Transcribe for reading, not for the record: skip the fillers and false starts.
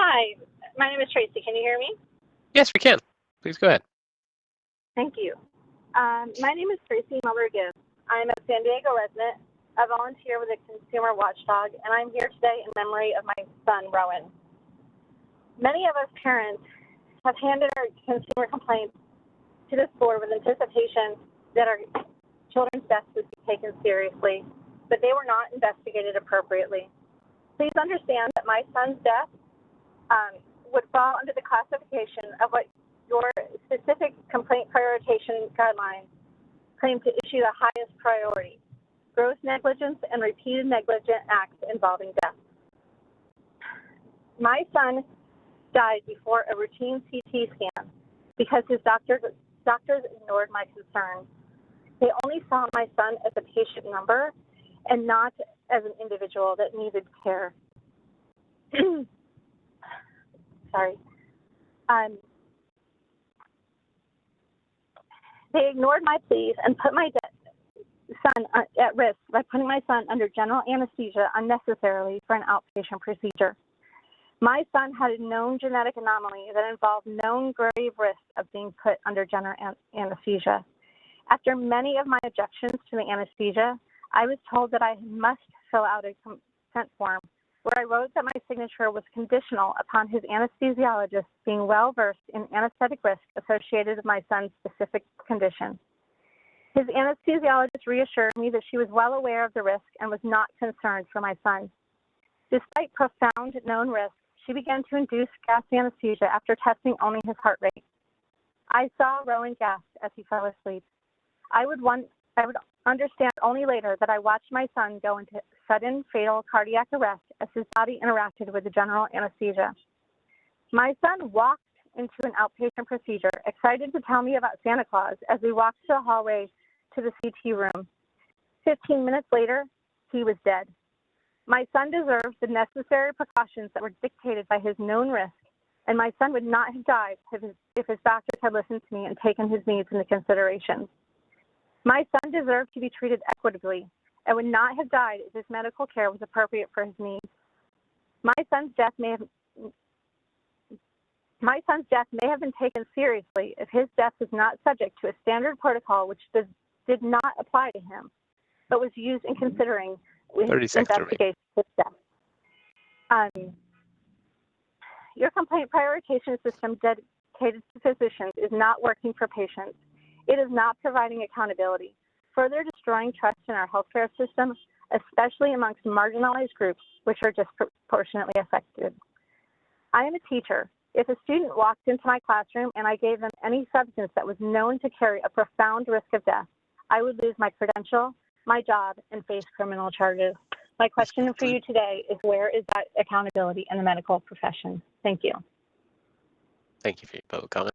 Hi, my name is Tracey. Can you hear me? Yes, we can. Please go ahead. Thank you. My name is Tracey Mueller Gibbs. I'm a San Diego resident, a volunteer with a consumer watchdog, and I'm here today in memory of my son, Rowan. Many of us parents have handed our consumer complaints to this board with anticipation that our children's deaths would be taken seriously, but they were not investigated appropriately. Please understand that my son's death would fall under the classification of what your specific complaint prioritization guidelines claim to issue the highest priority: gross negligence and repeated negligent acts involving death. My son died before a routine CT scan because his doctors ignored my concerns. They only saw my son as a patient number and not as an individual that needed care. Sorry. They ignored my pleas and put my son at risk by putting my son under general anesthesia unnecessarily for an outpatient procedure. My son had a known genetic anomaly that involved known grave risk of being put under general anesthesia. After many of my objections to the anesthesia, I was told that I must fill out a consent form where I wrote that my signature was conditional upon his anesthesiologist being well-versed in anesthetic risk associated with my son's specific condition. His anesthesiologist reassured me that she was well aware of the risk and was not concerned for my son. Despite profound known risks, she began to induce gas anesthesia after testing only his heart rate. I saw Rowan gasp as he fell asleep. I would understand only later that I watched my son go into sudden fatal cardiac arrest as his body interacted with the general anesthesia. My son walked into an outpatient procedure, excited to tell me about Santa Claus as we walked to the hallway to the CT room. 15 minutes later, he was dead. My son deserves the necessary precautions that were dictated by his known risk, and my son would not have died if his doctors had listened to me and taken his needs into consideration. My son deserved to be treated equitably and would not have died if his medical care was appropriate for his needs. My son's death may have been taken seriously if his death was not subject to a standard protocol which did not apply to him, but was used in considering his investigation of his death. Your complaint prioritization system dedicated to physicians is not working for patients. It is not providing accountability, further destroying trust in our healthcare system, especially amongst marginalized groups which are disproportionately affected. I am a teacher. If a student walked into my classroom and I gave them any substance that was known to carry a profound risk of death, I would lose my credential, my job, and face criminal charges. My question for you today is, where is that accountability in the medical profession? Thank you. Thank you for your public comment.